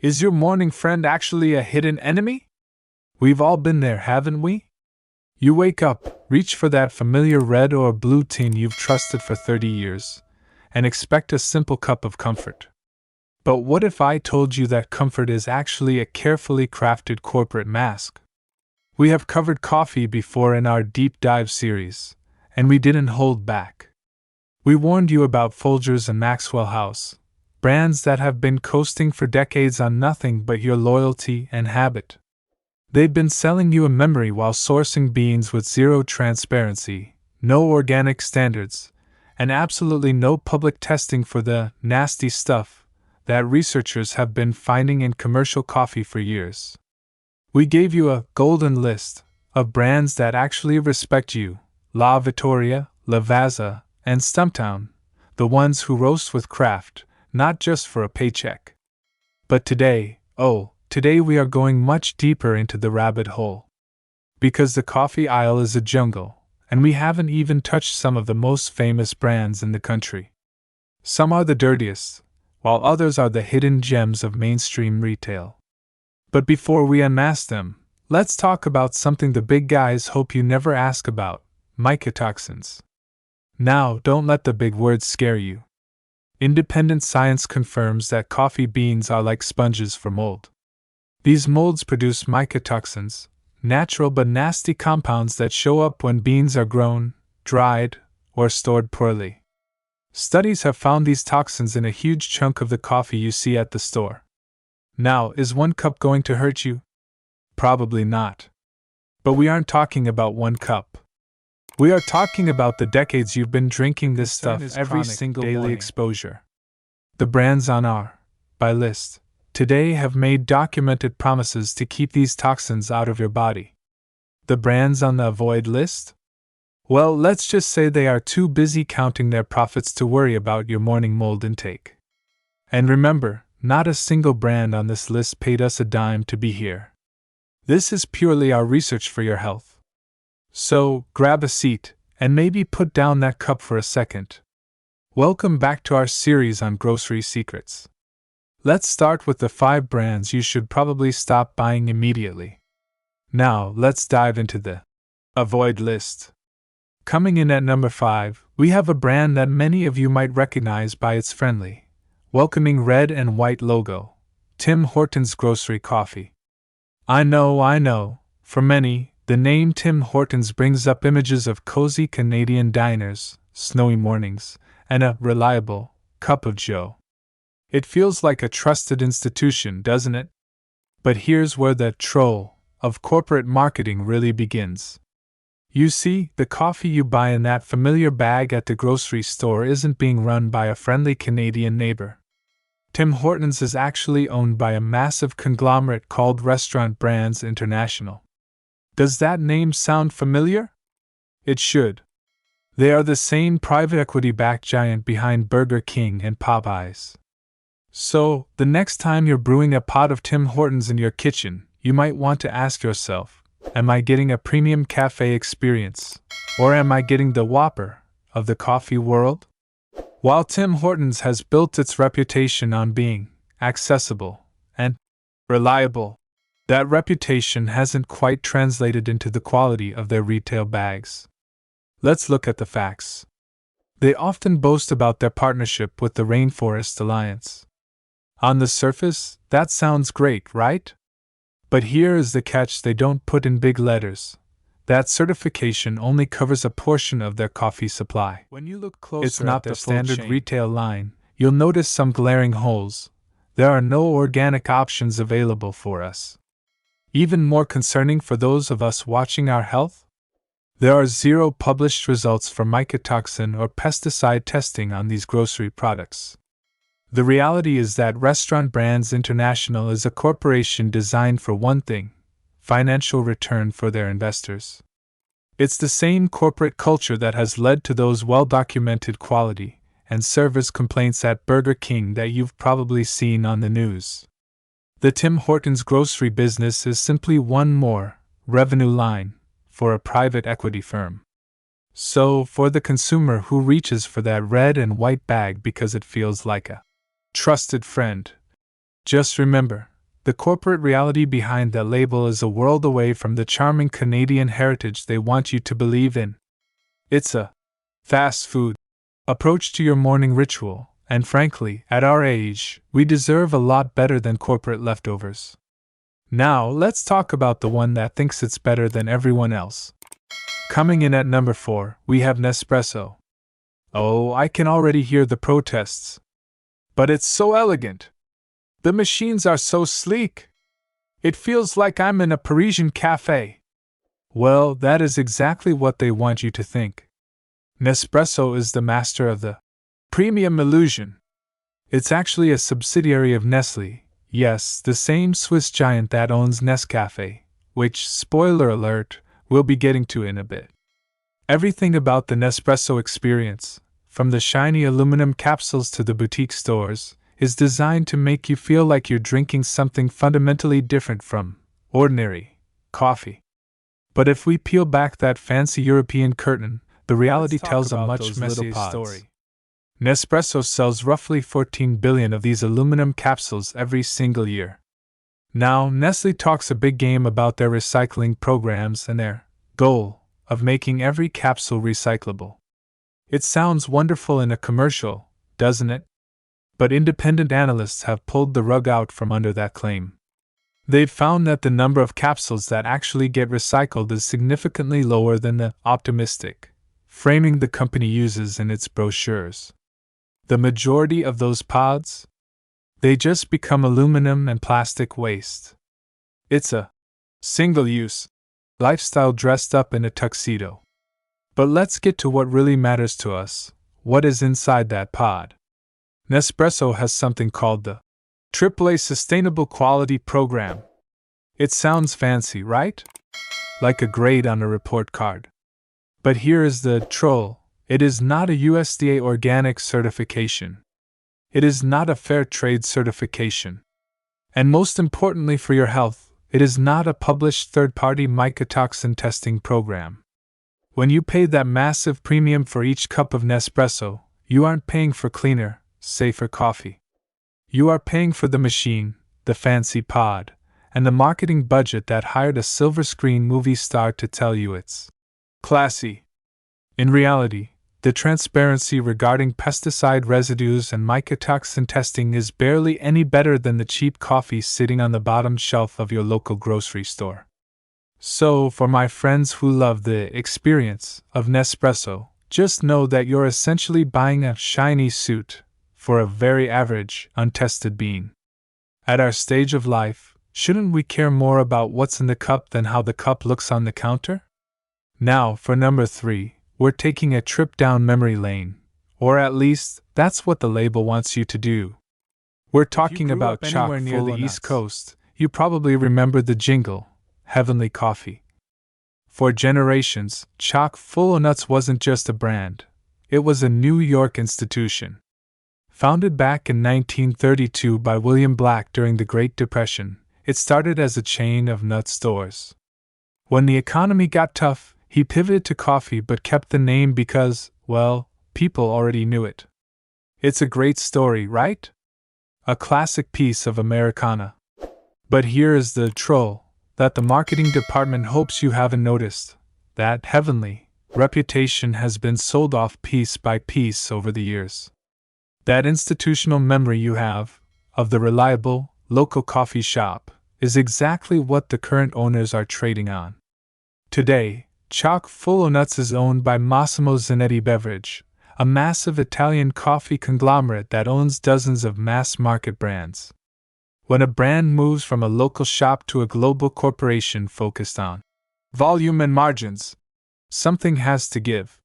Is your morning friend actually a hidden enemy? We've all been there, haven't we? You wake up, reach for that familiar red or blue tin you've trusted for 30 years, and expect a simple cup of comfort. But what if I told you that comfort is actually a carefully crafted corporate mask? We have covered coffee before in our deep dive series, and we didn't hold back. We warned you about Folgers and Maxwell House, brands that have been coasting for decades on nothing but your loyalty and habit. They've been selling you a memory while sourcing beans with zero transparency, no organic standards, and absolutely no public testing for the nasty stuff that researchers have been finding in commercial coffee for years. We gave you a golden list of brands that actually respect you: La Vittoria, Lavazza, and Stumptown, the ones who roast with craft, not just for a paycheck. But today we are going much deeper into the rabbit hole. Because the coffee aisle is a jungle, and we haven't even touched some of the most famous brands in the country. Some are the dirtiest, while others are the hidden gems of mainstream retail. But before we unmask them, let's talk about something the big guys hope you never ask about: mycotoxins. Now, don't let the big words scare you. Independent science confirms that coffee beans are like sponges for mold. These molds produce mycotoxins, natural but nasty compounds that show up when beans are grown, dried, or stored poorly. Studies have found these toxins in a huge chunk of the coffee you see at the store. Now, is one cup going to hurt you? Probably not. But we aren't talking about one cup. We are talking about the decades you've been drinking this stuff every single daily exposure. The brands on our buy list today have made documented promises to keep these toxins out of your body. The brands on the avoid list? Well, let's just say they are too busy counting their profits to worry about your morning mold intake. And remember, not a single brand on this list paid us a dime to be here. This is purely our research for your health. So, grab a seat, and maybe put down that cup for a second. Welcome back to our series on grocery secrets. Let's start with the 5 brands you should probably stop buying immediately. Now, let's dive into the avoid list. Coming in at number 5, we have a brand that many of you might recognize by its friendly, welcoming red and white logo: Tim Hortons Grocery Coffee. I know, for many, the name Tim Hortons brings up images of cozy Canadian diners, snowy mornings, and a reliable cup of joe. It feels like a trusted institution, doesn't it? But here's where the troll of corporate marketing really begins. You see, the coffee you buy in that familiar bag at the grocery store isn't being run by a friendly Canadian neighbor. Tim Hortons is actually owned by a massive conglomerate called Restaurant Brands International. Does that name sound familiar? It should. They are the same private equity-backed giant behind Burger King and Popeyes. So, the next time you're brewing a pot of Tim Hortons in your kitchen, you might want to ask yourself, am I getting a premium cafe experience? Or am I getting the Whopper of the coffee world? While Tim Hortons has built its reputation on being accessible and reliable, that reputation hasn't quite translated into the quality of their retail bags. Let's look at the facts. They often boast about their partnership with the Rainforest Alliance. On the surface, that sounds great, right? But here is the catch they don't put in big letters. That certification only covers a portion of their coffee supply. When you look closer, it's not the standard retail line. You'll notice some glaring holes. There are no organic options available for us. Even more concerning for those of us watching our health? There are 0 published results for mycotoxin or pesticide testing on these grocery products. The reality is that Restaurant Brands International is a corporation designed for one thing: financial return for their investors. It's the same corporate culture that has led to those well-documented quality and service complaints at Burger King that you've probably seen on the news. The Tim Hortons grocery business is simply one more revenue line for a private equity firm. So, for the consumer who reaches for that red and white bag because it feels like a trusted friend, just remember, The corporate reality behind that label is a world away from the charming Canadian heritage they want you to believe in. It's a fast food approach to your morning ritual, and frankly, at our age, we deserve a lot better than corporate leftovers. Now, let's talk about the one that thinks it's better than everyone else. Coming in at number 4, we have Nespresso. Oh, I can already hear the protests. But it's so elegant. The machines are so sleek. It feels like I'm in a Parisian cafe. Well, that is exactly what they want you to think. Nespresso is the master of the premium illusion. It's actually a subsidiary of Nestlé, yes, the same Swiss giant that owns Nescafé, which, spoiler alert, we'll be getting to in a bit. Everything about the Nespresso experience, from the shiny aluminum capsules to the boutique stores, is designed to make you feel like you're drinking something fundamentally different from ordinary coffee. But if we peel back that fancy European curtain, the reality tells a much messier story. Nespresso sells roughly 14 billion of these aluminum capsules every single year. Now, Nestlé talks a big game about their recycling programs and their goal of making every capsule recyclable. It sounds wonderful in a commercial, doesn't it? But independent analysts have pulled the rug out from under that claim. They've found that the number of capsules that actually get recycled is significantly lower than the optimistic framing the company uses in its brochures. The majority of those pods? They just become aluminum and plastic waste. It's a single-use lifestyle dressed up in a tuxedo. But let's get to what really matters to us. What is inside that pod? Nespresso has something called the AAA Sustainable Quality Program. It sounds fancy, right? Like a grade on a report card. But here is the troll. It is not a USDA organic certification. It is not a fair trade certification. And most importantly for your health, it is not a published third-party mycotoxin testing program. When you pay that massive premium for each cup of Nespresso, you aren't paying for cleaner, safer coffee. You are paying for the machine, the fancy pod, and the marketing budget that hired a silver screen movie star to tell you it's classy. In reality, the transparency regarding pesticide residues and mycotoxin testing is barely any better than the cheap coffee sitting on the bottom shelf of your local grocery store. So, for my friends who love the experience of Nespresso, just know that you're essentially buying a shiny suit for a very average, untested bean. At our stage of life, shouldn't we care more about what's in the cup than how the cup looks on the counter? Now, for number 3, we're taking a trip down memory lane, or at least, that's what the label wants you to do. We're talking about chock near the East Coast. You probably remember the jingle, Heavenly Coffee. For generations, chock full of nuts wasn't just a brand, it was a New York institution. Founded back in 1932 by William Black during the Great Depression, it started as a chain of nut stores. When the economy got tough, he pivoted to coffee but kept the name because, well, people already knew it. It's a great story, right? A classic piece of Americana. But here is the troll that the marketing department hopes you haven't noticed. That heavenly reputation has been sold off piece by piece over the years. That institutional memory you have of the reliable, local coffee shop is exactly what the current owners are trading on. Today, chock full of nuts is owned by Massimo Zanetti Beverage, a massive Italian coffee conglomerate that owns dozens of mass-market brands. When a brand moves from a local shop to a global corporation focused on volume and margins, something has to give.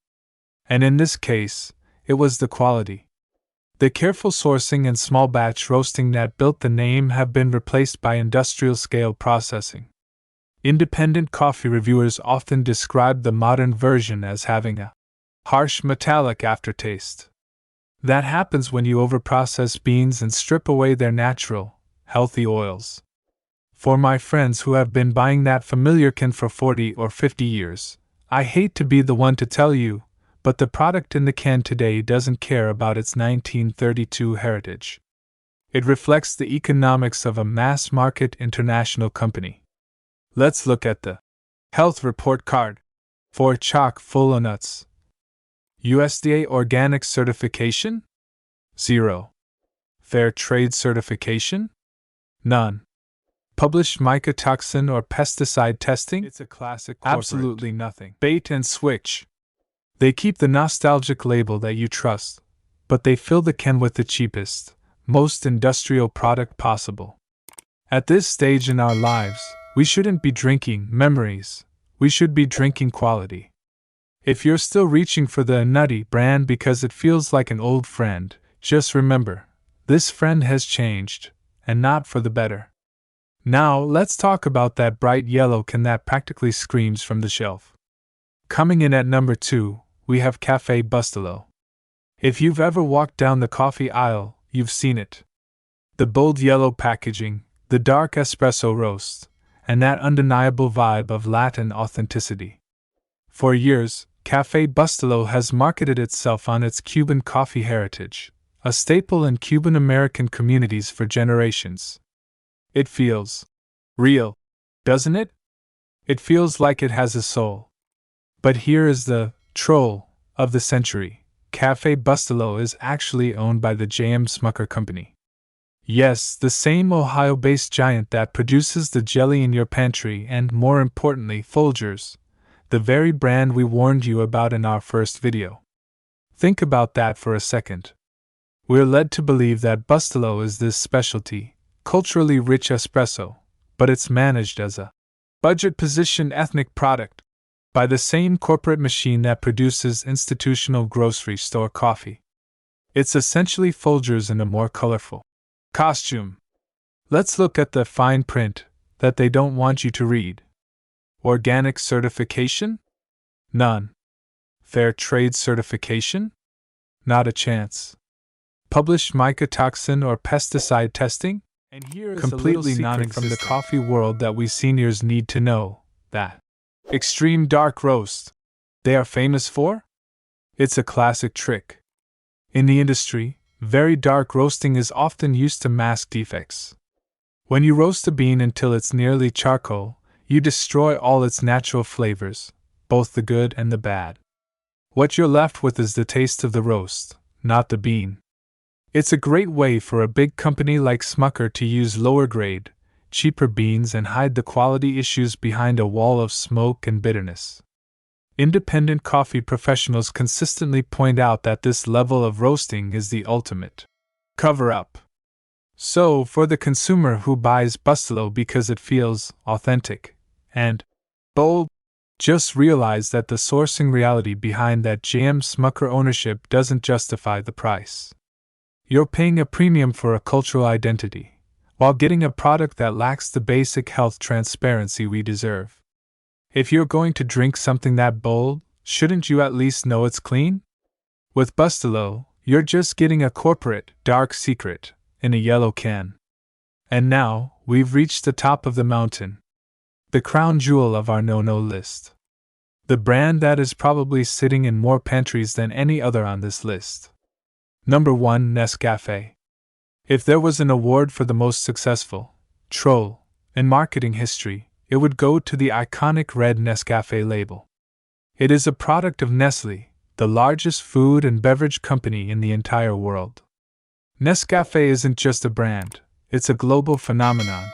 And in this case, it was the quality. The careful sourcing and small batch roasting that built the name have been replaced by industrial-scale processing. Independent coffee reviewers often describe the modern version as having a harsh metallic aftertaste. That happens when you overprocess beans and strip away their natural, healthy oils. For my friends who have been buying that familiar can for 40 or 50 years, I hate to be the one to tell you, but the product in the can today doesn't care about its 1932 heritage. It reflects the economics of a mass-market international company. Let's look at the health report card. For chock full of nuts. USDA Organic Certification? 0. Fair Trade Certification? None. Published mycotoxin or pesticide testing? It's a classic corporate. Absolutely nothing. Bait and switch. They keep the nostalgic label that you trust, but they fill the can with the cheapest, most industrial product possible. At this stage in our lives, we shouldn't be drinking memories, we should be drinking quality. If you're still reaching for the nutty brand because it feels like an old friend, just remember, this friend has changed, and not for the better. Now, let's talk about that bright yellow can that practically screams from the shelf. Coming in at number 2, we have Café Bustelo. If you've ever walked down the coffee aisle, you've seen it. The bold yellow packaging, the dark espresso roast, and that undeniable vibe of Latin authenticity. For years, Café Bustelo has marketed itself on its Cuban coffee heritage, a staple in Cuban-American communities for generations. It feels real, doesn't it? It feels like it has a soul. But here is the troll of the century. Café Bustelo is actually owned by the J.M. Smucker Company. Yes, the same Ohio-based giant that produces the jelly in your pantry and, more importantly, Folgers, the very brand we warned you about in our first video. Think about that for a second. We're led to believe that Bustelo is this specialty, culturally rich espresso, but it's managed as a budget-positioned ethnic product by the same corporate machine that produces institutional grocery store coffee. It's essentially Folgers in a more colorful costume. Let's look at the fine print that they don't want you to read. Organic certification? None. Fair trade certification? Not a chance. Published mycotoxin or pesticide testing? And here is completely non-existent from the coffee world that we seniors need to know, that extreme dark roast they are famous for? It's a classic trick. In the industry, very dark roasting is often used to mask defects. When you roast a bean until it's nearly charcoal, you destroy all its natural flavors, both the good and the bad. What you're left with is the taste of the roast, not the bean. It's a great way for a big company like Smucker to use lower grade, cheaper beans and hide the quality issues behind a wall of smoke and bitterness. Independent coffee professionals consistently point out that this level of roasting is the ultimate cover-up. So, for the consumer who buys Bustelo because it feels authentic and bold, just realize that the sourcing reality behind that J.M. Smucker ownership doesn't justify the price. You're paying a premium for a cultural identity, while getting a product that lacks the basic health transparency we deserve. If you're going to drink something that bold, shouldn't you at least know it's clean? With Bustelo, you're just getting a corporate, dark secret in a yellow can. And now, we've reached the top of the mountain. The crown jewel of our no-no list. The brand that is probably sitting in more pantries than any other on this list. Number 1, Nescafé. If there was an award for the most successful troll in marketing history, it would go to the iconic red Nescafé label. It is a product of Nestlé, the largest food and beverage company in the entire world. Nescafé isn't just a brand, it's a global phenomenon.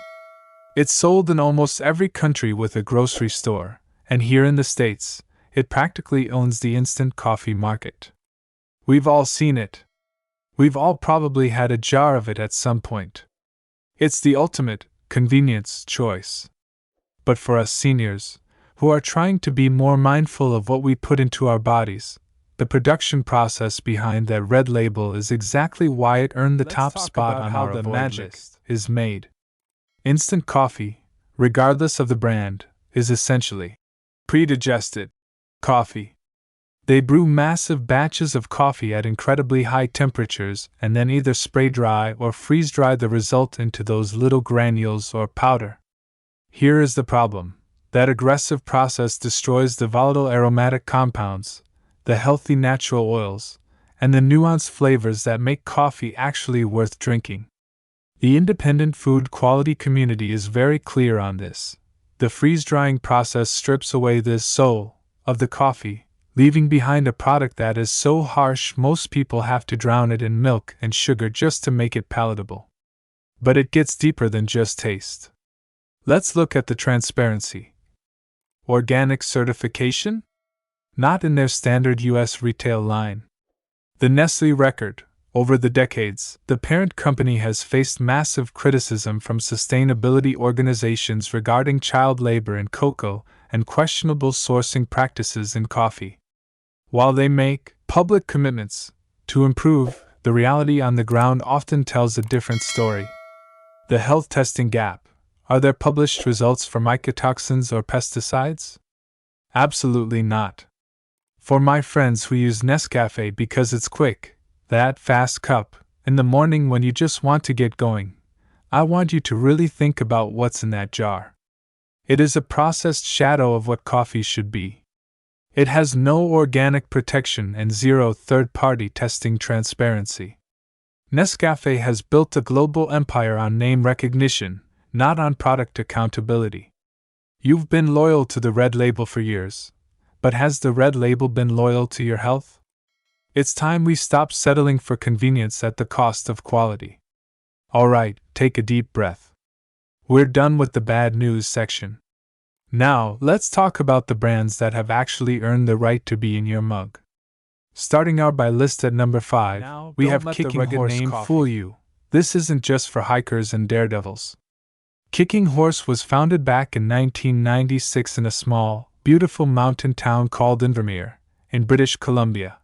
It's sold in almost every country with a grocery store, and here in the States, it practically owns the instant coffee market. We've all seen it. We've all probably had a jar of it at some point. It's the ultimate convenience choice. But for us seniors, who are trying to be more mindful of what we put into our bodies, the production process behind that red label is exactly why it earned the top spot on how the magic is made. Instant coffee, regardless of the brand, is essentially pre-digested coffee. They brew massive batches of coffee at incredibly high temperatures and then either spray dry or freeze dry the result into those little granules or powder. Here is the problem. That aggressive process destroys the volatile aromatic compounds, the healthy natural oils, and the nuanced flavors that make coffee actually worth drinking. The independent food quality community is very clear on this. The freeze-drying process strips away the soul of the coffee, leaving behind a product that is so harsh most people have to drown it in milk and sugar just to make it palatable. But it gets deeper than just taste. Let's look at the transparency. Organic certification? Not in their standard US retail line. The Nestle record. Over the decades, the parent company has faced massive criticism from sustainability organizations regarding child labor in cocoa and questionable sourcing practices in coffee. While they make public commitments to improve, the reality on the ground often tells a different story. The health testing gap. Are there published results for mycotoxins or pesticides? Absolutely not. For my friends who use Nescafe because it's quick, that fast cup, in the morning when you just want to get going, I want you to really think about what's in that jar. It is a processed shadow of what coffee should be. It has no organic protection and zero third-party testing transparency. Nescafe has built a global empire on name recognition, not on product accountability. You've been loyal to the red label for years, but has the red label been loyal to your health? It's time we stop settling for convenience at the cost of quality. Alright, take a deep breath. We're done with the bad news section. Now, let's talk about the brands that have actually earned the right to be in your mug. Starting out by list at number 5, we have Kicking Horse name coffee. Fool you. This isn't just for hikers and daredevils. Kicking Horse was founded back in 1996 in a small, beautiful mountain town called Invermere, in British Columbia.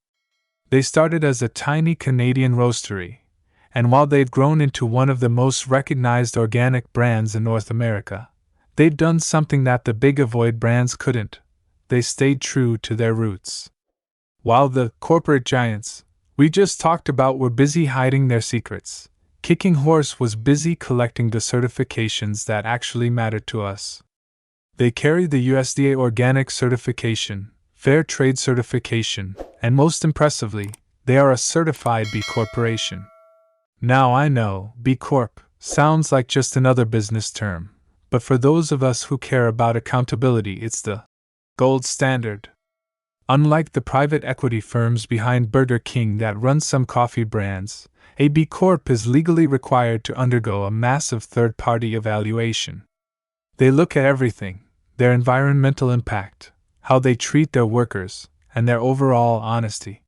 They started as a tiny Canadian roastery, and while they'd grown into one of the most recognized organic brands in North America, they'd done something that the big avoid brands couldn't. They stayed true to their roots. While the corporate giants we just talked about were busy hiding their secrets, Kicking Horse was busy collecting the certifications that actually mattered to us. They carry the USDA Organic Certification, Fair Trade Certification, and most impressively, they are a certified B Corporation. Now I know, B Corp sounds like just another business term, but for those of us who care about accountability, it's the gold standard. Unlike the private equity firms behind Burger King that run some coffee brands, a B Corp is legally required to undergo a massive third-party evaluation. They look at everything: their environmental impact, how they treat their workers, and their overall honesty.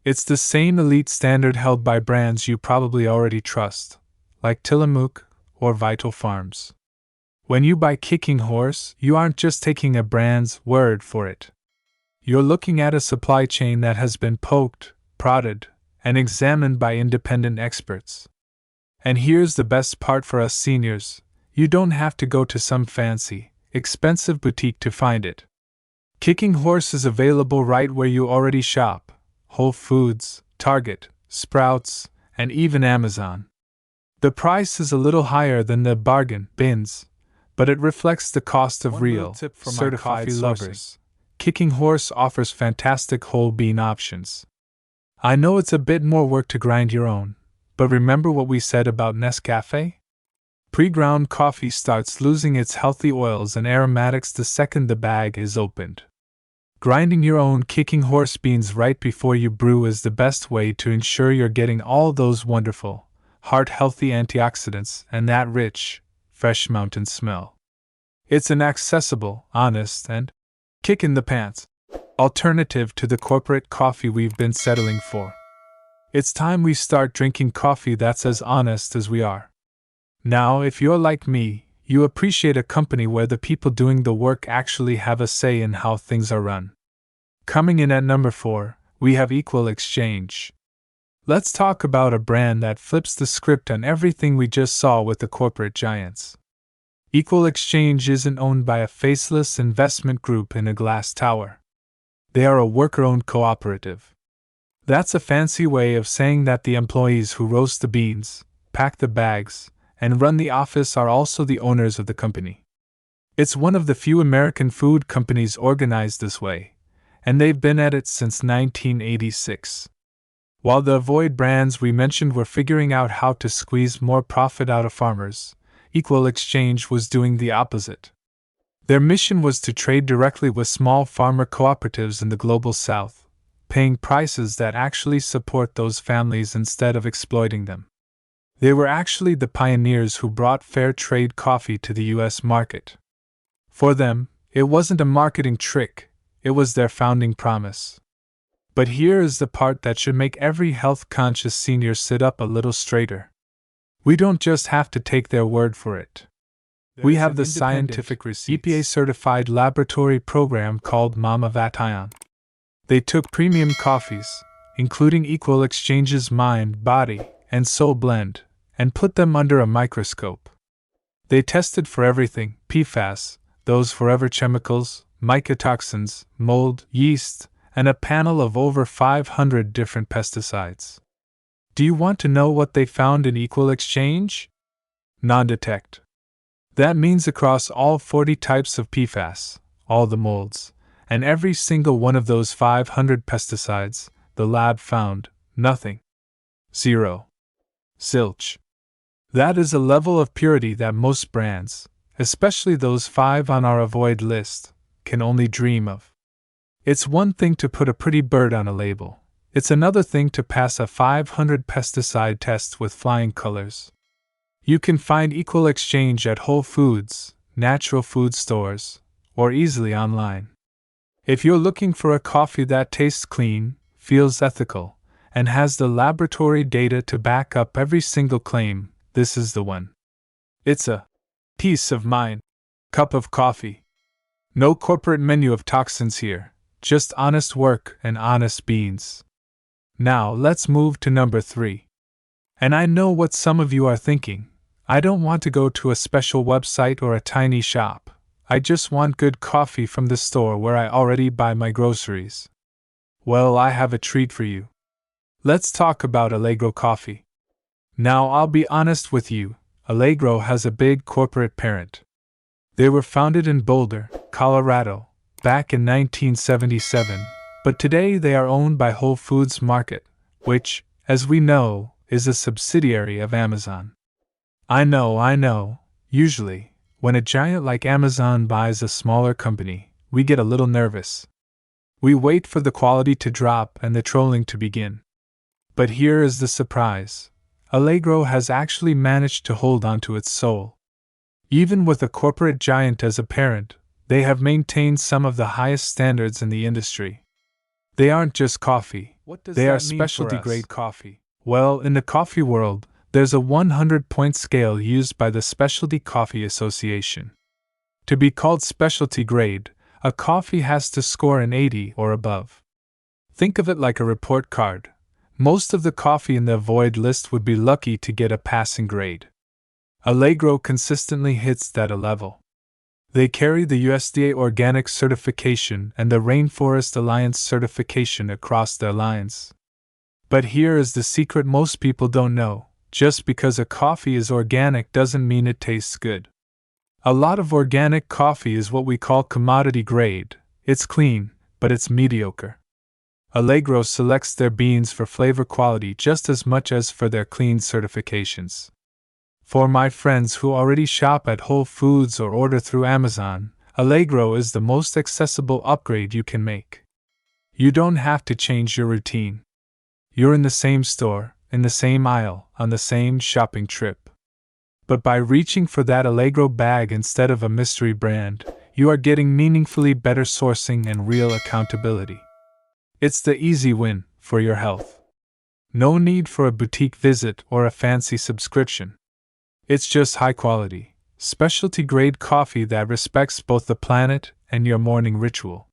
It's the same elite standard held by brands you probably already trust, like Tillamook or Vital Farms. When you buy Kicking Horse, you aren't just taking a brand's word for it. You're looking at a supply chain that has been poked, prodded, and examined by independent experts. And here's the best part for us seniors: you don't have to go to some fancy, expensive boutique to find it. Kicking Horse is available right where you already shop: Whole Foods, Target, Sprouts, and even Amazon. The price is a little higher than the bargain bins, but it reflects the cost of real, certified coffee lovers. Kicking Horse offers fantastic whole bean options. I know it's a bit more work to grind your own, but remember what we said about Nescafe? Pre-ground coffee starts losing its healthy oils and aromatics the second the bag is opened. Grinding your own Kicking Horse beans right before you brew is the best way to ensure you're getting all those wonderful, heart-healthy antioxidants and that rich, fresh mountain smell. It's an accessible, honest, and kick-in-the-pants alternative to the corporate coffee we've been settling for. It's time we start drinking coffee that's as honest as we are. Now, if you're like me, you appreciate a company where the people doing the work actually have a say in how things are run. Coming in at number 4, we have Equal Exchange. Let's talk about a brand that flips the script on everything we just saw with the corporate giants. Equal Exchange isn't owned by a faceless investment group in a glass tower. They are a worker-owned cooperative. That's a fancy way of saying that the employees who roast the beans, pack the bags, and run the office are also the owners of the company. It's one of the few American food companies organized this way, and they've been at it since 1986. While the avoid brands we mentioned were figuring out how to squeeze more profit out of farmers, Equal Exchange was doing the opposite. Their mission was to trade directly with small farmer cooperatives in the global south, paying prices that actually support those families instead of exploiting them. They were actually the pioneers who brought fair trade coffee to the US market. For them, it wasn't a marketing trick, it was their founding promise. But here is the part that should make every health-conscious senior sit up a little straighter. We don't just have to take their word for it. We have the scientific receipts. EPA-certified laboratory program called Mamavation. They took premium coffees, including Equal Exchange's Mind, Body, and Soul blend, and put them under a microscope. They tested for everything: PFAS, those forever chemicals, mycotoxins, mold, yeast, and a panel of over 500 different pesticides. Do you want to know what they found in Equal Exchange? Non-detect. That means across all 40 types of PFAS, all the molds, and every single one of those 500 pesticides, the lab found nothing. Zero. Zilch. That is a level of purity that most brands, especially those 5 on our avoid list, can only dream of. It's one thing to put a pretty bird on a label. It's another thing to pass a 500 pesticide test with flying colors. You can find Equal Exchange at Whole Foods, natural food stores, or easily online. If you're looking for a coffee that tastes clean, feels ethical, and has the laboratory data to back up every single claim, this is the one. It's a peace of mind cup of coffee. No corporate menu of toxins here. Just honest work and honest beans. Now let's move to number 3. And I know what some of you are thinking. I don't want to go to a special website or a tiny shop. I just want good coffee from the store where I already buy my groceries. Well, I have a treat for you. Let's talk about Allegro Coffee. Now I'll be honest with you, Allegro has a big corporate parent. They were founded in Boulder, Colorado, back in 1977, but today they are owned by Whole Foods Market, which, as we know, is a subsidiary of Amazon. I know, usually, when a giant like Amazon buys a smaller company, we get a little nervous. We wait for the quality to drop and the trolling to begin. But here is the surprise. Allegro has actually managed to hold on to its soul. Even with a corporate giant as a parent, they have maintained some of the highest standards in the industry. They aren't just coffee, they are specialty-grade coffee. Well, in the coffee world, there's a 100-point scale used by the Specialty Coffee Association. To be called specialty grade, a coffee has to score an 80 or above. Think of it like a report card. Most of the coffee in the avoid list would be lucky to get a passing grade. Allegro consistently hits that a level. They carry the USDA Organic Certification and the Rainforest Alliance Certification across their lines. But here is the secret most people don't know. Just because a coffee is organic doesn't mean it tastes good. A lot of organic coffee is what we call commodity grade. It's clean, but it's mediocre. Allegro selects their beans for flavor quality just as much as for their clean certifications. For my friends who already shop at Whole Foods or order through Amazon, Allegro is the most accessible upgrade you can make. You don't have to change your routine. You're in the same store, in the same aisle, on the same shopping trip. But by reaching for that Allegro bag instead of a mystery brand, you are getting meaningfully better sourcing and real accountability. It's the easy win for your health. No need for a boutique visit or a fancy subscription. It's just high quality, specialty grade coffee that respects both the planet and your morning ritual.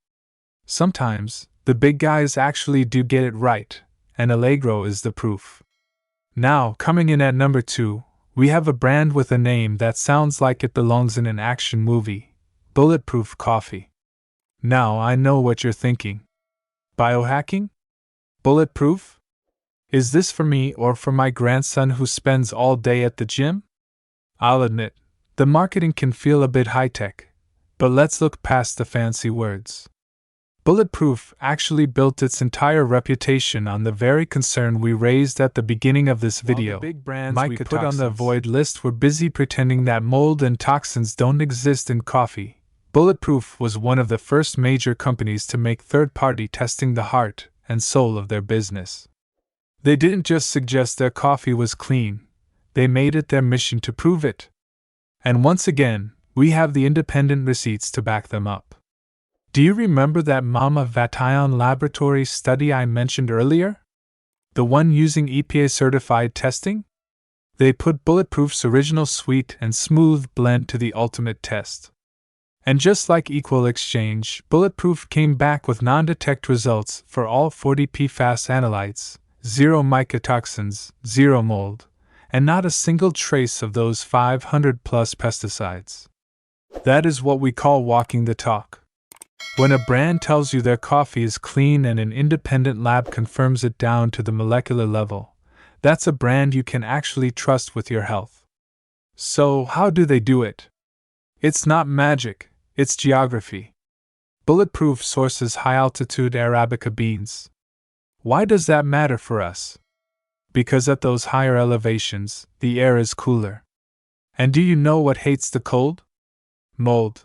Sometimes, the big guys actually do get it right, and Allegro is the proof. Now, coming in at number 2, we have a brand with a name that sounds like it belongs in an action movie: Bulletproof Coffee. Now I know what you're thinking. Biohacking? Bulletproof? Is this for me or for my grandson who spends all day at the gym? I'll admit, the marketing can feel a bit high-tech, but let's look past the fancy words. Bulletproof actually built its entire reputation on the very concern we raised at the beginning of this video. The big brands we put on the avoid list were busy pretending that mold and toxins don't exist in coffee. Bulletproof was one of the first major companies to make third-party testing the heart and soul of their business. They didn't just suggest their coffee was clean, they made it their mission to prove it. And once again, we have the independent receipts to back them up. Do you remember that Mama Vatayan laboratory study I mentioned earlier? The one using EPA-certified testing? They put Bulletproof's original sweet and smooth blend to the ultimate test. And just like Equal Exchange, Bulletproof came back with non-detect results for all 40 PFAS analytes, 0 mycotoxins, 0 mold, and not a single trace of those 500-plus pesticides. That is what we call walking the talk. When a brand tells you their coffee is clean and an independent lab confirms it down to the molecular level, that's a brand you can actually trust with your health. So, how do they do it? It's not magic, it's geography. Bulletproof sources high-altitude Arabica beans. Why does that matter for us? Because at those higher elevations, the air is cooler. And do you know what hates the cold? Mold.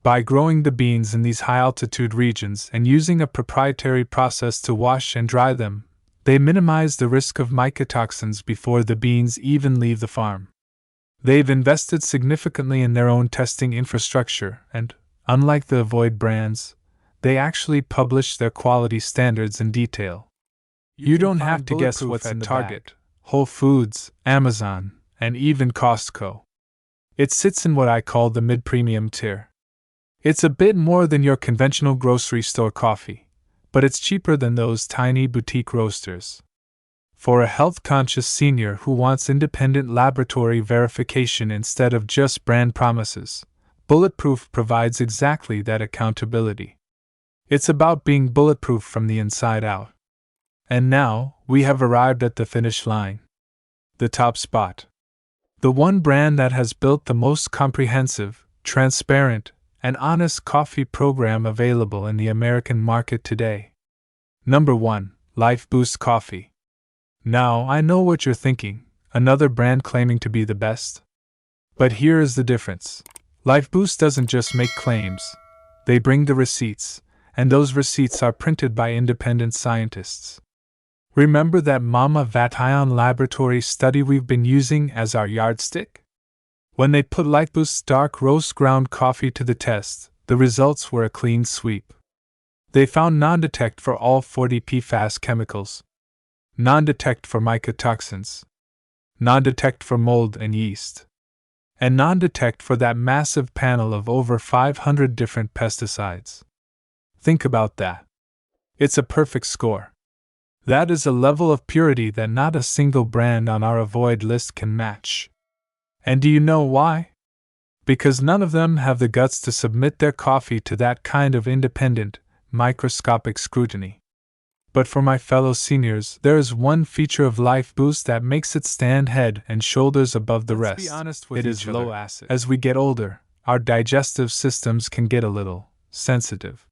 By growing the beans in these high-altitude regions and using a proprietary process to wash and dry them, they minimize the risk of mycotoxins before the beans even leave the farm. They've invested significantly in their own testing infrastructure and, unlike the Avoid brands, they actually publish their quality standards in detail. You don't have to guess what's in Target, Whole Foods, Amazon, and even Costco. It sits in what I call the mid-premium tier. It's a bit more than your conventional grocery store coffee, but it's cheaper than those tiny boutique roasters. For a health-conscious senior who wants independent laboratory verification instead of just brand promises, Bulletproof provides exactly that accountability. It's about being bulletproof from the inside out. And now, we have arrived at the finish line. The top spot. The one brand that has built the most comprehensive, transparent, and honest coffee program available in the American market today. Number 1. Lifeboost Coffee. Now, I know what you're thinking, another brand claiming to be the best. But here is the difference. Lifeboost doesn't just make claims, they bring the receipts, and those receipts are printed by independent scientists. Remember that Mama Vatayan laboratory study we've been using as our yardstick? When they put Lifeboost's dark roast ground coffee to the test, the results were a clean sweep. They found non-detect for all 40 PFAS chemicals, non-detect for mycotoxins, non-detect for mold and yeast, and non-detect for that massive panel of over 500 different pesticides. Think about that. It's a perfect score. That is a level of purity that not a single brand on our avoid list can match. And do you know why? Because none of them have the guts to submit their coffee to that kind of independent, microscopic scrutiny. But for my fellow seniors, there is one feature of Lifeboost that makes it stand head and shoulders above the rest. Let's be honest with each other. It is low acid. As we get older, our digestive systems can get a little sensitive.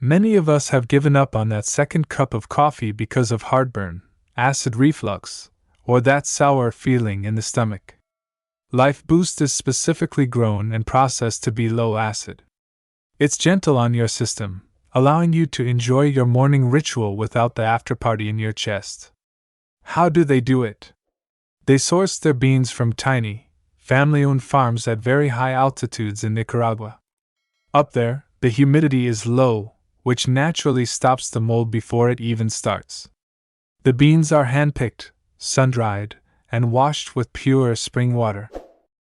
Many of us have given up on that second cup of coffee because of heartburn, acid reflux, or that sour feeling in the stomach. Lifeboost is specifically grown and processed to be low acid. It's gentle on your system, allowing you to enjoy your morning ritual without the afterparty in your chest. How do they do it? They source their beans from tiny, family-owned farms at very high altitudes in Nicaragua. Up there, the humidity is low, which naturally stops the mold before it even starts. The beans are hand-picked, sun-dried, and washed with pure spring water.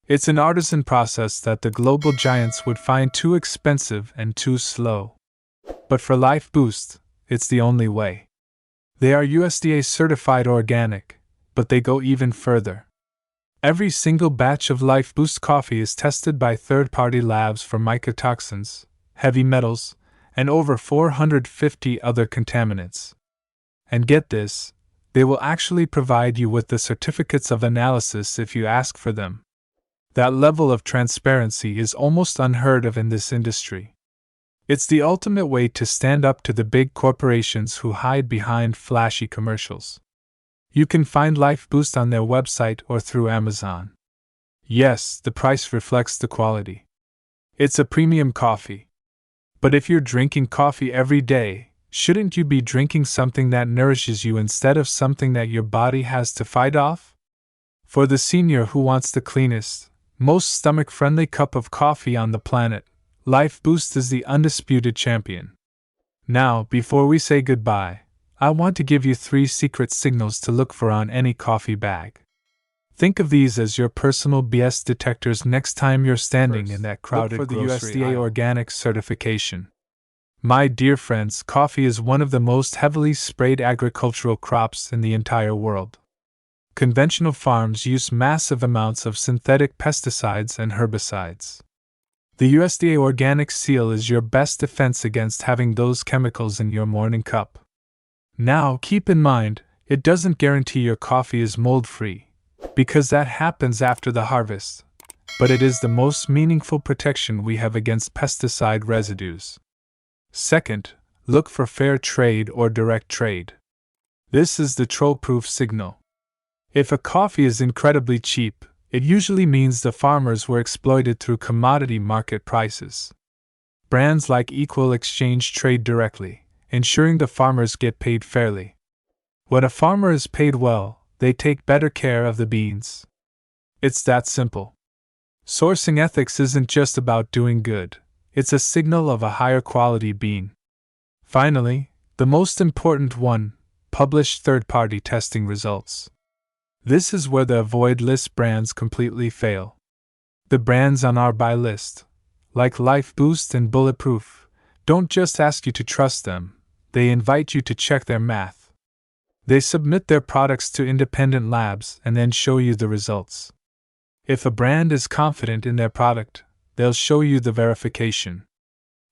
It's an artisan process that the global giants would find too expensive and too slow. But for Lifeboost, it's the only way. They are USDA certified organic, but they go even further. Every single batch of Lifeboost coffee is tested by third-party labs for mycotoxins, heavy metals, and over 450 other contaminants. And get this, they will actually provide you with the certificates of analysis if you ask for them. That level of transparency is almost unheard of in this industry. It's the ultimate way to stand up to the big corporations who hide behind flashy commercials. You can find Lifeboost on their website or through Amazon. Yes, the price reflects the quality. It's a premium coffee. But if you're drinking coffee every day, shouldn't you be drinking something that nourishes you instead of something that your body has to fight off? For the senior who wants the cleanest, most stomach-friendly cup of coffee on the planet, Lifeboost is the undisputed champion. Now, before we say goodbye, I want to give you 3 secret signals to look for on any coffee bag. Think of these as your personal BS detectors next time you're standing in that crowded look for the grocery USDA aisle. Organic certification. My dear friends, coffee is one of the most heavily sprayed agricultural crops in the entire world. Conventional farms use massive amounts of synthetic pesticides and herbicides. The USDA organic seal is your best defense against having those chemicals in your morning cup. Now, keep in mind, it doesn't guarantee your coffee is mold-free, because that happens after the harvest, but it is the most meaningful protection we have against pesticide residues. Second, look for fair trade or direct trade. This is the troll-proof signal. If a coffee is incredibly cheap, it usually means the farmers were exploited through commodity market prices. Brands like Equal Exchange trade directly, ensuring the farmers get paid fairly. When a farmer is paid well, they take better care of the beans. It's that simple. Sourcing ethics isn't just about doing good, it's a signal of a higher quality bean. Finally, the most important one, publish third-party testing results. This is where the avoid list brands completely fail. The brands on our buy list, like Lifeboost and Bulletproof, don't just ask you to trust them, they invite you to check their math. They submit their products to independent labs and then show you the results. If a brand is confident in their product, they'll show you the verification.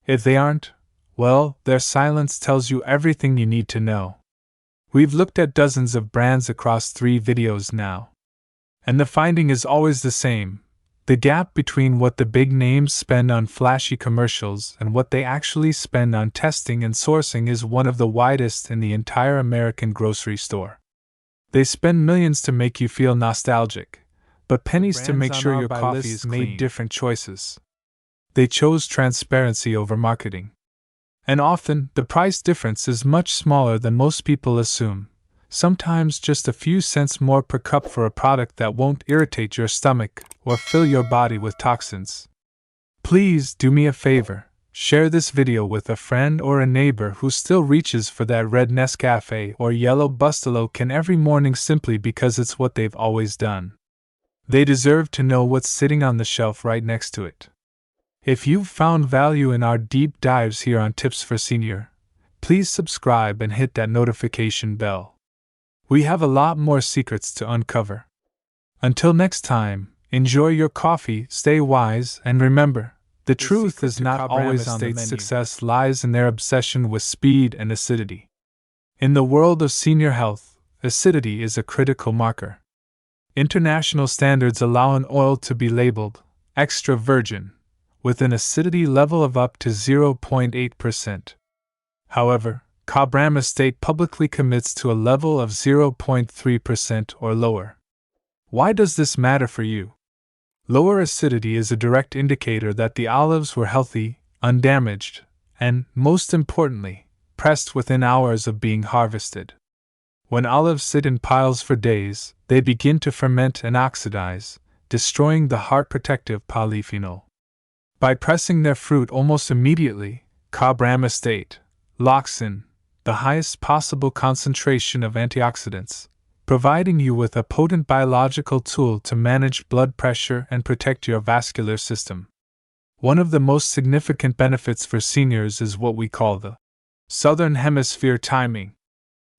If they aren't, well, their silence tells you everything you need to know. We've looked at dozens of brands across 3 videos now. And the finding is always the same. The gap between what the big names spend on flashy commercials and what they actually spend on testing and sourcing is one of the widest in the entire American grocery store. They spend millions to make you feel nostalgic, but pennies to make sure your coffee is made different choices. They chose transparency over marketing. And often, the price difference is much smaller than most people assume, sometimes just a few cents more per cup for a product that won't irritate your stomach or fill your body with toxins. Please do me a favor, share this video with a friend or a neighbor who still reaches for that red Nescafe or yellow Bustelo can every morning simply because it's what they've always done. They deserve to know what's sitting on the shelf right next to it. If you've found value in our deep dives here on Tips for Senior, please subscribe and hit that notification bell. We have a lot more secrets to uncover. Until next time, enjoy your coffee, stay wise, and remember, the truth is not always on the menu. Success lies in their obsession with speed and acidity. In the world of senior health, acidity is a critical marker. International standards allow an oil to be labeled extra virgin, with an acidity level of up to 0.8%. However, Cabrama's State publicly commits to a level of 0.3% or lower. Why does this matter for you? Lower acidity is a direct indicator that the olives were healthy, undamaged, and, most importantly, pressed within hours of being harvested. When olives sit in piles for days, they begin to ferment and oxidize, destroying the heart-protective polyphenol. By pressing their fruit almost immediately, Cabrama's State locks in the highest possible concentration of antioxidants, providing you with a potent biological tool to manage blood pressure and protect your vascular system. One of the most significant benefits for seniors is what we call the Southern Hemisphere timing.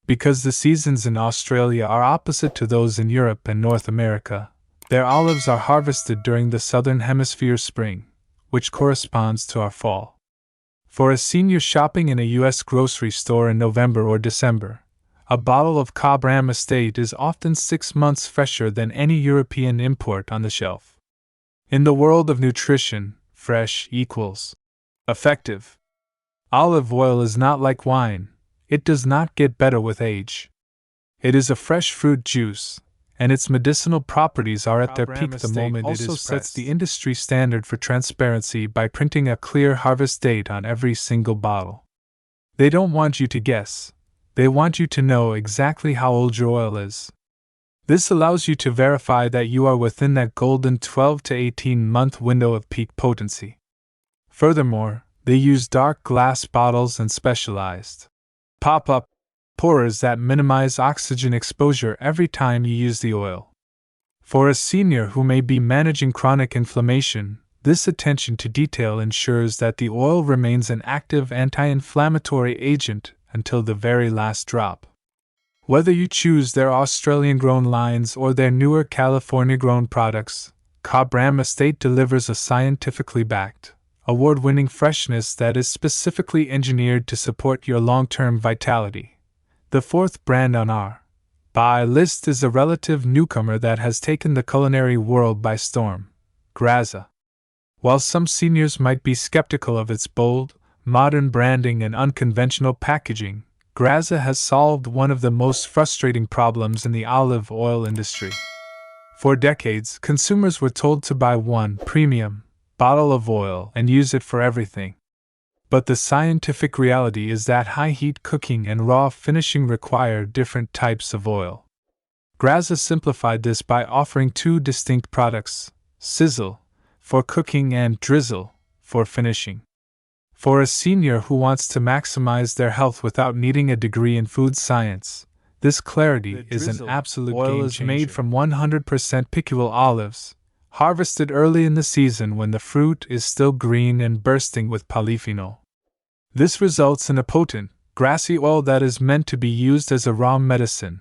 Because the seasons in Australia are opposite to those in Europe and North America, their olives are harvested during the Southern Hemisphere spring, which corresponds to our fall. For a senior shopping in a U.S. grocery store in November or December, a bottle of Cabrama's State is often 6 months fresher than any European import on the shelf. In the world of nutrition, fresh equals effective. Olive oil is not like wine, it does not get better with age. It is a fresh fruit juice, and its medicinal properties are at their peak the moment it is pressed. Also sets the industry standard for transparency by printing a clear harvest date on every single bottle. They don't want you to guess, they want you to know exactly how old your oil is. This allows you to verify that you are within that golden 12 to 18 month window of peak potency. Furthermore, they use dark glass bottles and specialized pop-up pourers that minimize oxygen exposure every time you use the oil. For a senior who may be managing chronic inflammation, this attention to detail ensures that the oil remains an active anti-inflammatory agent until the very last drop. Whether you choose their Australian-grown lines or their newer California-grown products, Cabram Estate delivers a scientifically backed, award-winning freshness that is specifically engineered to support your long-term vitality. The fourth brand on our buy list is a relative newcomer that has taken the culinary world by storm, Graza. While some seniors might be skeptical of its bold, modern branding and unconventional packaging, Graza has solved one of the most frustrating problems in the olive oil industry. For decades, consumers were told to buy one premium bottle of oil and use it for everything. But the scientific reality is that high-heat cooking and raw finishing require different types of oil. Graza simplified this by offering two distinct products, Sizzle, for cooking and Drizzle, for finishing. For a senior who wants to maximize their health without needing a degree in food science, this clarity is an absolute game changer. Oil is made from 100% picul olives, harvested early in the season when the fruit is still green and bursting with polyphenol. This results in a potent, grassy oil that is meant to be used as a raw medicine,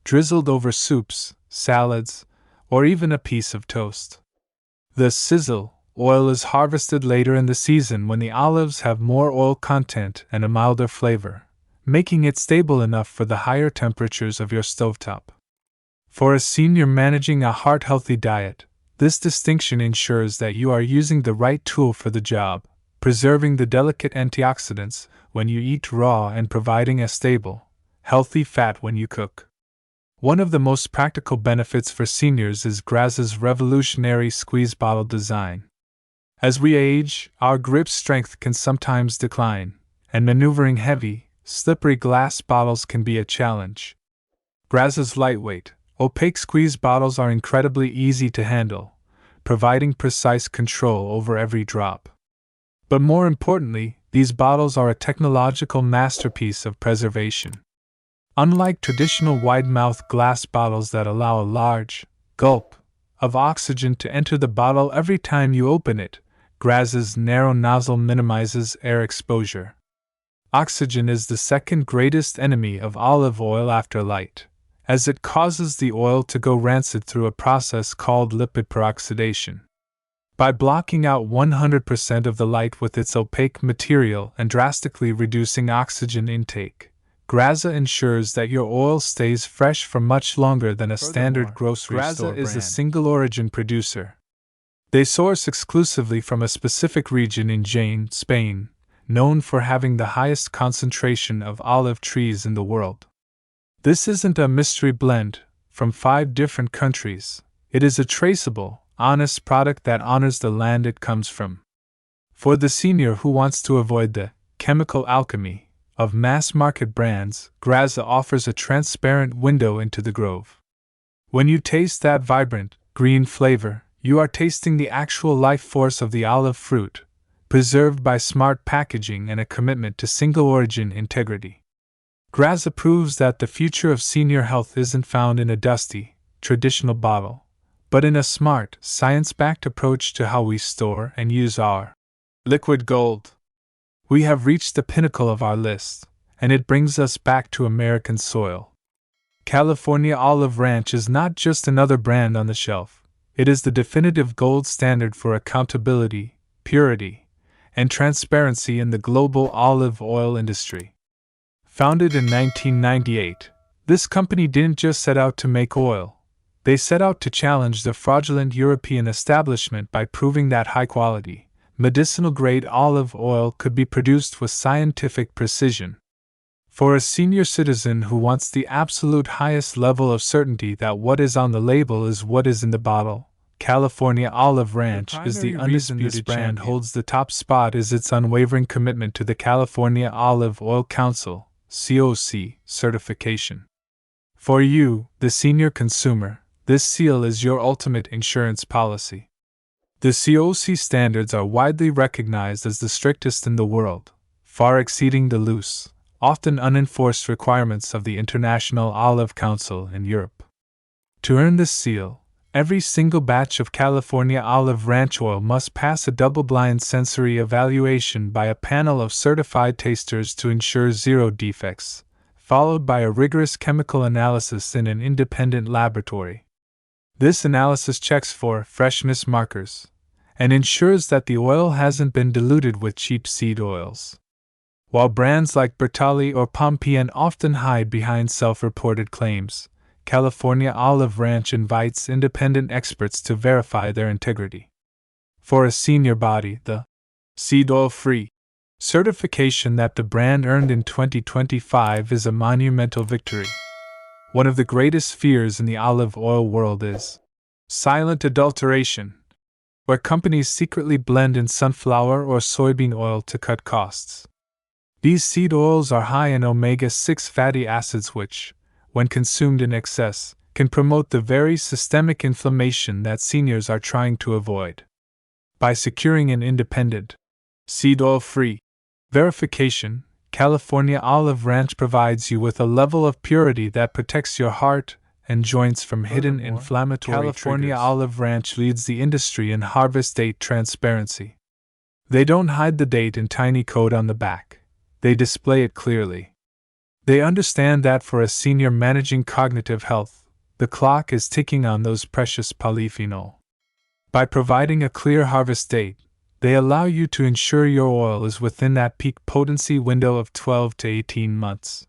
drizzled over soups, salads, or even a piece of toast. The Sizzle oil is harvested later in the season when the olives have more oil content and a milder flavor, making it stable enough for the higher temperatures of your stovetop. For a senior managing a heart-healthy diet, this distinction ensures that you are using the right tool for the job, preserving the delicate antioxidants when you eat raw and providing a stable, healthy fat when you cook. One of the most practical benefits for seniors is Graza's revolutionary squeeze bottle design. As we age, our grip strength can sometimes decline, and maneuvering heavy, slippery glass bottles can be a challenge. Graza's lightweight, opaque squeeze bottles are incredibly easy to handle, providing precise control over every drop. But more importantly, these bottles are a technological masterpiece of preservation. Unlike traditional wide-mouth glass bottles that allow a large gulp of oxygen to enter the bottle every time you open it, Graza's narrow nozzle minimizes air exposure. Oxygen is the second greatest enemy of olive oil after light, as it causes the oil to go rancid through a process called lipid peroxidation. By blocking out 100% of the light with its opaque material and drastically reducing oxygen intake, Graza ensures that your oil stays fresh for much longer than a standard grocery store brand. Graza is a single-origin producer. They source exclusively from a specific region in Jaén, Spain, known for having the highest concentration of olive trees in the world. This isn't a mystery blend from 5 different countries. It is a traceable, honest product that honors the land it comes from. For the senior who wants to avoid the chemical alchemy of mass-market brands, Graza offers a transparent window into the grove. When you taste that vibrant, green flavor, you are tasting the actual life force of the olive fruit, preserved by smart packaging and a commitment to single-origin integrity. Graza proves that the future of senior health isn't found in a dusty, traditional bottle, but in a smart, science-backed approach to how we store and use our liquid gold. We have reached the pinnacle of our list, and it brings us back to American soil. California Olive Ranch is not just another brand on the shelf. It is the definitive gold standard for accountability, purity, and transparency in the global olive oil industry. Founded in 1998, this company didn't just set out to make oil. They set out to challenge the fraudulent European establishment by proving that high-quality, medicinal-grade olive oil could be produced with scientific precision. For a senior citizen who wants the absolute highest level of certainty that what is on the label is what is in the bottle, California Olive Ranch is the undisputed brand holds the top spot is its unwavering commitment to the California Olive Oil Council (COC) certification. For you, the senior consumer, this seal is your ultimate insurance policy. The COC standards are widely recognized as the strictest in the world, far exceeding the loose, often unenforced requirements of the International Olive Council in Europe. To earn this seal, every single batch of California Olive Ranch oil must pass a double-blind sensory evaluation by a panel of certified tasters to ensure zero defects, followed by a rigorous chemical analysis in an independent laboratory. This analysis checks for freshness markers and ensures that the oil hasn't been diluted with cheap seed oils. While brands like Bertolli or Pompian often hide behind self-reported claims, California Olive Ranch invites independent experts to verify their integrity. For a senior body, the seed oil-free certification that the brand earned in 2025 is a monumental victory. One of the greatest fears in the olive oil world is silent adulteration, where companies secretly blend in sunflower or soybean oil to cut costs. These seed oils are high in omega-6 fatty acids which, when consumed in excess, can promote the very systemic inflammation that seniors are trying to avoid. By securing an independent, seed oil-free verification, California Olive Ranch provides you with a level of purity that protects your heart and joints from hidden inflammatory California triggers. Olive Ranch leads the industry in harvest date transparency. They don't hide the date in tiny code on the back. They display it clearly. They understand that for a senior managing cognitive health, the clock is ticking on those precious polyphenol. By providing a clear harvest date, they allow you to ensure your oil is within that peak potency window of 12 to 18 months.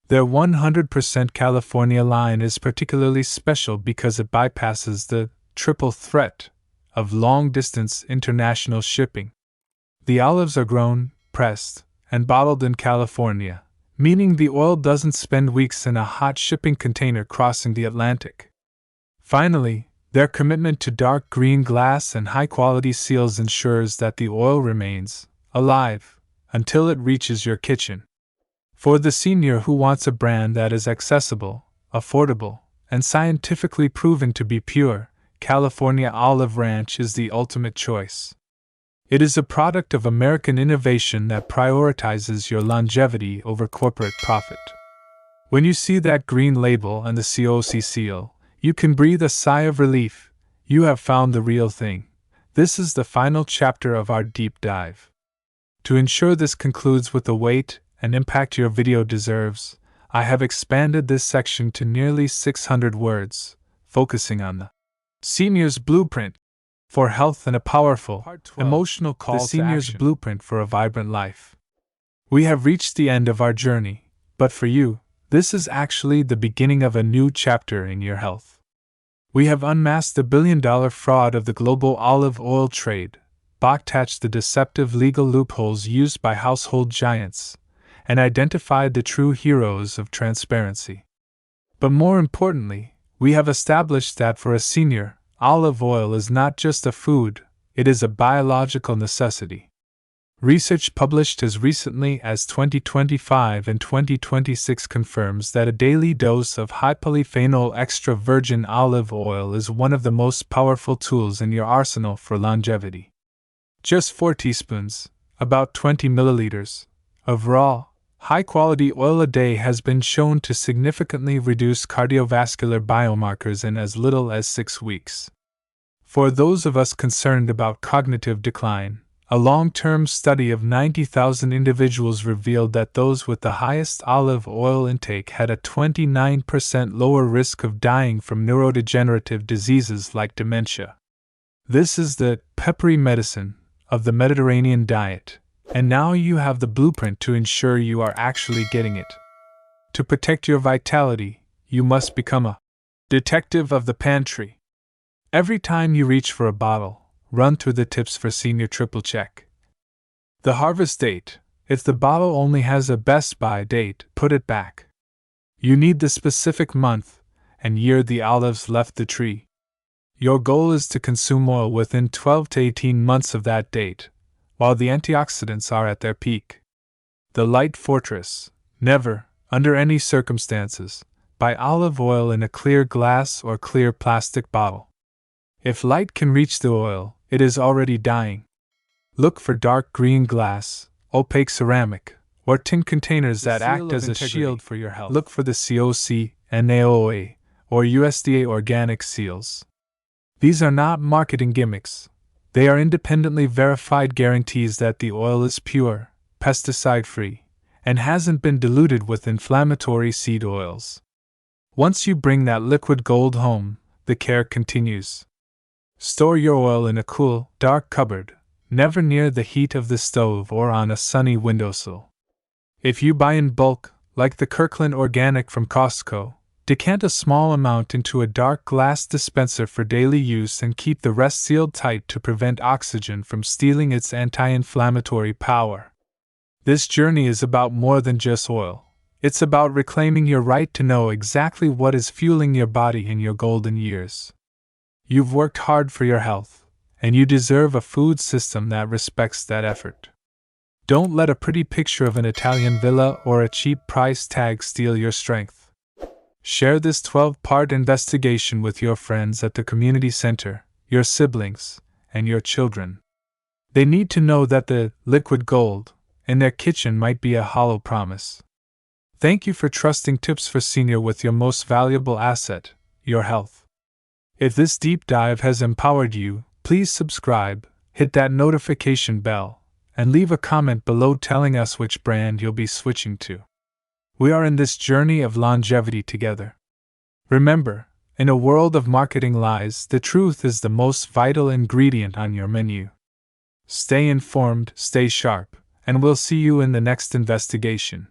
Their 100% California line is particularly special because it bypasses the triple threat of long-distance international shipping. The olives are grown, pressed, and bottled in California, meaning the oil doesn't spend weeks in a hot shipping container crossing the Atlantic. Finally, their commitment to dark green glass and high-quality seals ensures that the oil remains alive until it reaches your kitchen. For the senior who wants a brand that is accessible, affordable, and scientifically proven to be pure, California Olive Ranch is the ultimate choice. It is a product of American innovation that prioritizes your longevity over corporate profit. When you see that green label and the COC seal, you can breathe a sigh of relief. You have found the real thing. This is the final chapter of our deep dive. To ensure this concludes with the weight and impact your video deserves, I have expanded this section to nearly 600 words, focusing on the senior's blueprint for health and a powerful, emotional call to action. The senior's blueprint for a vibrant life. We have reached the end of our journey, but for you, this is actually the beginning of a new chapter in your health. We have unmasked the billion-dollar fraud of the global olive oil trade, backtatched the deceptive legal loopholes used by household giants, and identified the true heroes of transparency. But more importantly, we have established that for a senior, olive oil is not just a food, it is a biological necessity. Research published as recently as 2025 and 2026 confirms that a daily dose of high polyphenol extra virgin olive oil is one of the most powerful tools in your arsenal for longevity. Just 4 teaspoons, about 20 milliliters, of raw, high-quality oil a day has been shown to significantly reduce cardiovascular biomarkers in as little as 6 weeks. For those of us concerned about cognitive decline, a long-term study of 90,000 individuals revealed that those with the highest olive oil intake had a 29% lower risk of dying from neurodegenerative diseases like dementia. This is the peppery medicine of the Mediterranean diet, and now you have the blueprint to ensure you are actually getting it. To protect your vitality, you must become a detective of the pantry. Every time you reach for a bottle, run through the tips for senior triple check. The harvest date. If the bottle only has a best by date, put it back. You need the specific month and year the olives left the tree. Your goal is to consume oil within 12 to 18 months of that date, while the antioxidants are at their peak. The Light Fortress. Never, under any circumstances, buy olive oil in a clear glass or clear plastic bottle. If light can reach the oil, it is already dying. Look for dark green glass, opaque ceramic, or tin containers that act as a shield for your health. Look for the COC, NAOA, or USDA organic seals. These are not marketing gimmicks. They are independently verified guarantees that the oil is pure, pesticide-free, and hasn't been diluted with inflammatory seed oils. Once you bring that liquid gold home, the care continues. Store your oil in a cool, dark cupboard, never near the heat of the stove or on a sunny windowsill. If you buy in bulk, like the Kirkland Organic from Costco, decant a small amount into a dark glass dispenser for daily use and keep the rest sealed tight to prevent oxygen from stealing its anti-inflammatory power. This journey is about more than just oil. It's about reclaiming your right to know exactly what is fueling your body in your golden years. You've worked hard for your health, and you deserve a food system that respects that effort. Don't let a pretty picture of an Italian villa or a cheap price tag steal your strength. Share this 12-part investigation with your friends at the community center, your siblings, and your children. They need to know that the liquid gold in their kitchen might be a hollow promise. Thank you for trusting Tips for Senior with your most valuable asset, your health. If this deep dive has empowered you, please subscribe, hit that notification bell, and leave a comment below telling us which brand you'll be switching to. We are in this journey of longevity together. Remember, in a world of marketing lies, the truth is the most vital ingredient on your menu. Stay informed, stay sharp, and we'll see you in the next investigation.